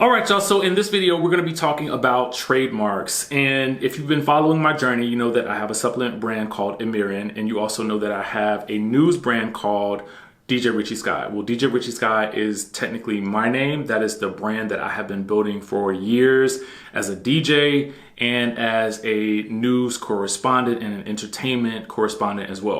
All right, y'all, so in this video, we're gonna be talking about trademarks. And if you've been following my journey, you know that I have a supplement brand called Emirin, and you also know that I have a news brand called DJ Richie Sky. Well, DJ Richie Sky is technically my name. That is the brand that I have been building for years as a DJ and as a news correspondent and an entertainment correspondent as well.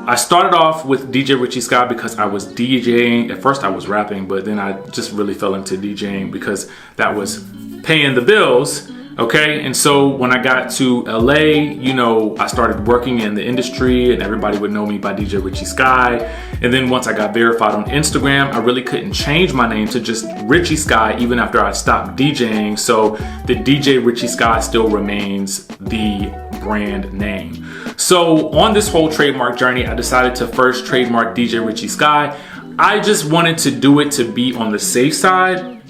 I started off with DJ Richie Sky because I was DJing. At first I was rapping, but then I just really fell into DJing because that was paying the bills, okay? And so when I got to LA, you know, I started working in the industry and everybody would know me by DJ Richie Sky. And then once I got verified on Instagram, I really couldn't change my name to just Richie Sky even after I stopped DJing. So the DJ Richie Sky still remains the brand name. So on this whole trademark journey, I decided to first trademark DJ Richie Sky. I just wanted to do it to be on the safe side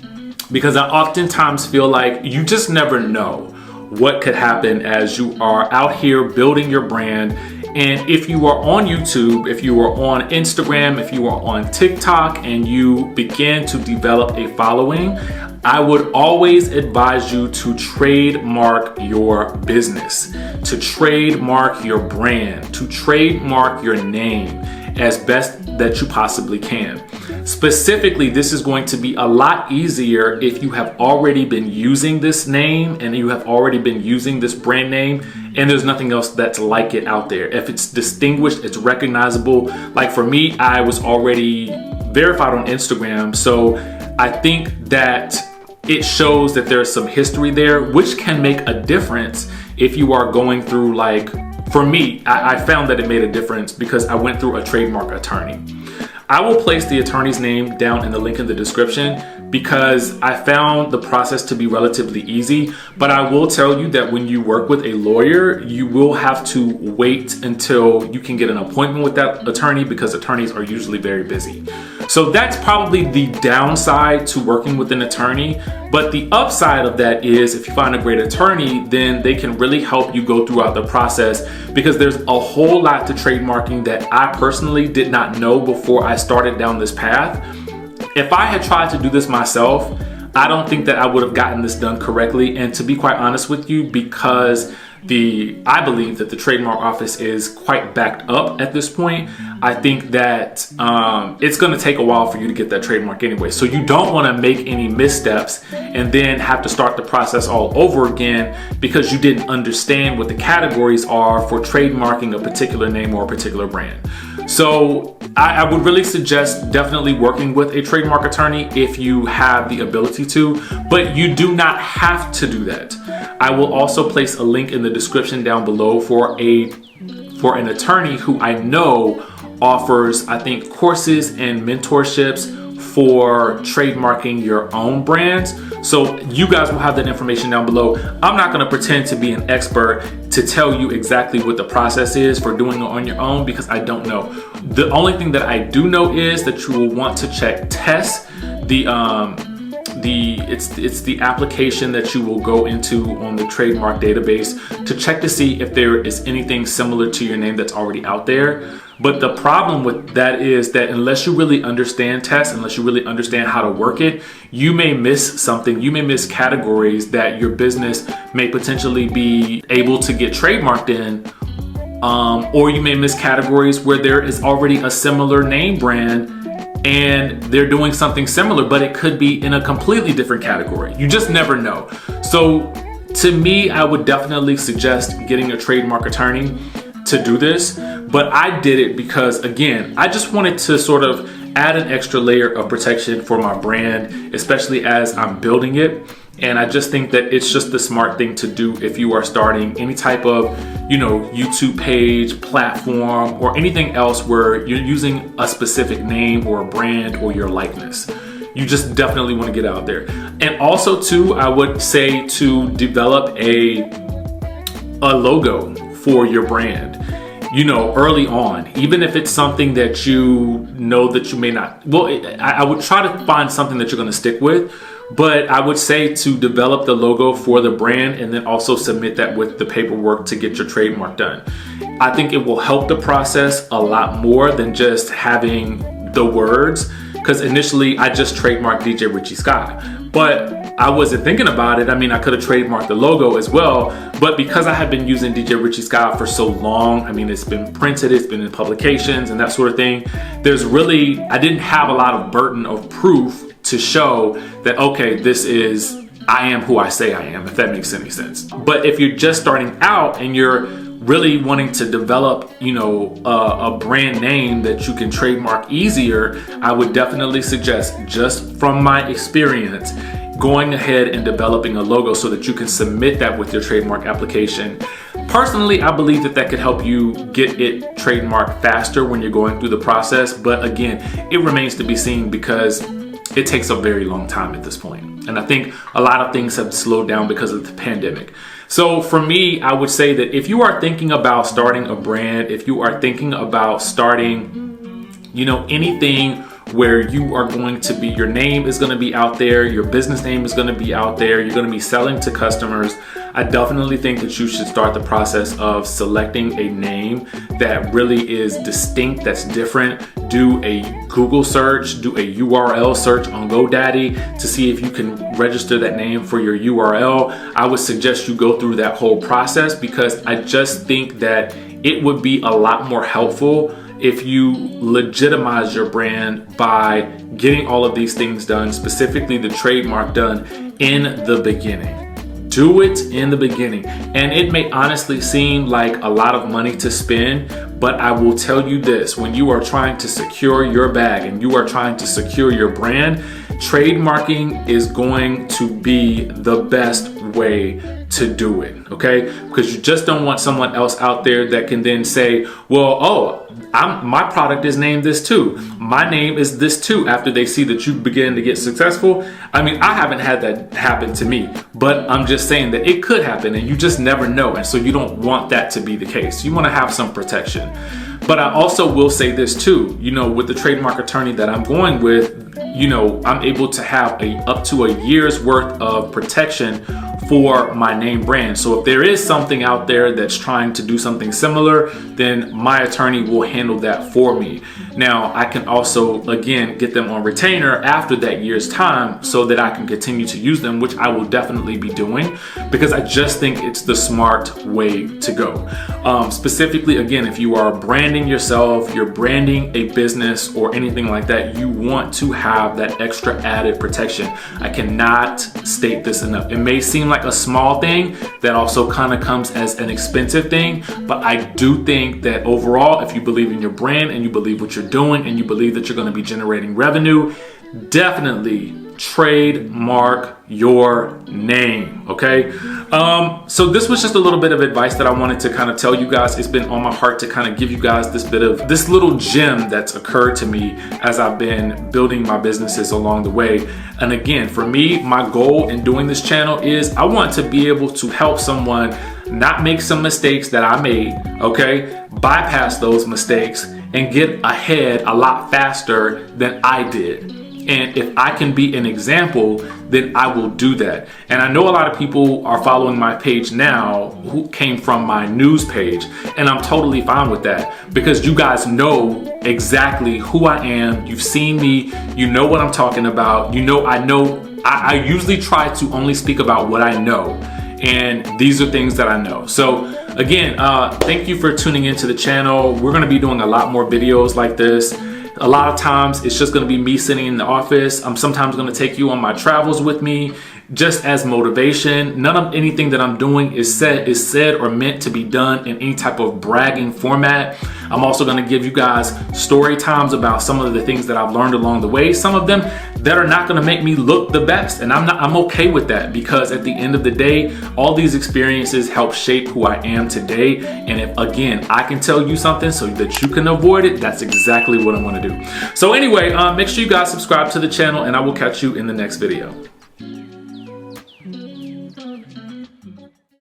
because I oftentimes feel like you just never know what could happen as you are out here building your brand. And if you are on YouTube, if you are on Instagram, if you are on TikTok and you begin to develop a following, I would always advise you to trademark your business, to trademark your brand, to trademark your name as best that you possibly can. Specifically, this is going to be a lot easier if you have already been using this name and you have already been using this brand name and there's nothing else that's like it out there. If it's distinguished, it's recognizable. Like for me, I was already verified on Instagram, so I think that it shows that there's some history there, which can make a difference if you are going through, like, for me, I found that it made a difference because I went through a trademark attorney. I will place the attorney's name down in the link in the description because I found the process to be relatively easy, but I will tell you that when you work with a lawyer, you will have to wait until you can get an appointment with that attorney because attorneys are usually very busy. So that's probably the downside to working with an attorney. But the upside of that is if you find a great attorney, then they can really help you go throughout the process because there's a whole lot to trademarking that I personally did not know before I started down this path. If I had tried to do this myself, I don't think that I would have gotten this done correctly. And to be quite honest with you, because I believe that the trademark office is quite backed up at this point, I think that it's going to take a while for you to get that trademark anyway. So you don't want to make any missteps and then have to start the process all over again because you didn't understand what the categories are for trademarking a particular name or a particular brand. So I would really suggest definitely working with a trademark attorney if you have the ability to, but you do not have to do that. I will also place a link in the description down below for an attorney who I know offers, I think, courses and mentorships for trademarking your own brands. So you guys will have that information down below. I'm not going to pretend to be an expert to tell you exactly what the process is for doing it on your own because I don't know. The only thing that I do know is that you will want to test it's the application that you will go into on the trademark database to check to see if there is anything similar to your name that's already out there. But the problem with that is that unless you really understand tests, unless you really understand how to work it, you may miss something. You may miss categories that your business may potentially be able to get trademarked in, or you may miss categories where there is already a similar name brand and they're doing something similar, but it could be in a completely different category. You just never know. So to me, I would definitely suggest getting a trademark attorney to do this, but I did it because, again, I just wanted to sort of add an extra layer of protection for my brand, especially as I'm building it. And I just think that it's just the smart thing to do if you are starting any type of, you know, YouTube page, platform, or anything else where you're using a specific name or a brand or your likeness. You just definitely want to get out there. And also too, I would say to develop a logo for your brand, you know, early on, even if it's something that you know that you may not, well, I would try to find something that you're going to stick with, But I would say to develop the logo for the brand and then also submit that with the paperwork to get your trademark done. I think it will help the process a lot more than just having the words, because initially I just trademarked DJ Richie Sky. But I wasn't thinking about it. I mean, I could have trademarked the logo as well, but because I have been using DJ Richie Sky for so long, I mean, it's been printed, it's been in publications and that sort of thing. I didn't have a lot of burden of proof to show that, okay, I am who I say I am, if that makes any sense. But if you're just starting out and you're really wanting to develop, a brand name that you can trademark easier, I would definitely suggest, just from my experience, going ahead and developing a logo so that you can submit that with your trademark application. Personally, I believe that could help you get it trademarked faster when you're going through the process. But again, it remains to be seen because it takes a very long time at this point. And I think a lot of things have slowed down because of the pandemic. So for me, I would say that if you are thinking about starting a brand, if you are thinking about starting, anything where you are going to be, your name is going to be out there, your business name is going to be out there, you're going to be selling to customers, I definitely think that you should start the process of selecting a name that really is distinct, that's different. Do a Google search, do a URL search on GoDaddy to see if you can register that name for your URL. I would suggest you go through that whole process because I just think that it would be a lot more helpful if you legitimize your brand by getting all of these things done, specifically the trademark done in the beginning. Do it in the beginning. And it may honestly seem like a lot of money to spend, but I will tell you this, when you are trying to secure your bag and you are trying to secure your brand, trademarking is going to be the best way to do it, okay? Because you just don't want someone else out there that can then say, well, my product is named this too. My name is this too, after they see that you begin to get successful. I mean, I haven't had that happen to me, but I'm just saying that it could happen and you just never know. And so you don't want that to be the case. You want to have some protection. But I also will say this too, with the trademark attorney that I'm going with, I'm able to have up to a year's worth of protection for my name brand. So if there is something out there that's trying to do something similar, then my attorney will handle that for me. Now, I can also, again, get them on retainer after that year's time so that I can continue to use them, which I will definitely be doing because I just think it's the smart way to go. Specifically, again, if you are branding yourself, you're branding a business or anything like that, you want to have that extra added protection. I cannot state this enough. It may seem like a small thing that also kind of comes as an expensive thing, but I do think that overall, if you believe in your brand and you believe what you're doing and you believe that you're going to be generating revenue, definitely trademark your name, okay? So this was just a little bit of advice that I wanted to kind of tell you guys. It's been on my heart to kind of give you guys this little gem that's occurred to me as I've been building my businesses along the way. And again, for me, my goal in doing this channel is I want to be able to help someone not make some mistakes that I made, okay? Bypass those mistakes and get ahead a lot faster than I did. And if I can be an example, then I will do that. And I know a lot of people are following my page now who came from my news page, and I'm totally fine with that because you guys know exactly who I am. You've seen me, you know what I'm talking about. I usually try to only speak about what I know. And these are things that I know. So again, thank you for tuning into the channel. We're gonna be doing a lot more videos like this. A lot of times it's just going to be me sitting in the office. I'm sometimes going to take you on my travels with me just as motivation. None of anything that I'm doing is said or meant to be done in any type of bragging format. I'm also going to give you guys story times about some of the things that I've learned along the way. Some of them that are not going to make me look the best, and I'm okay with that because at the end of the day, all these experiences help shape who I am today. And if again I can tell you something so that you can avoid it, that's exactly what I'm going to do. So anyway, make sure you guys subscribe to the channel, and I will catch you in the next video.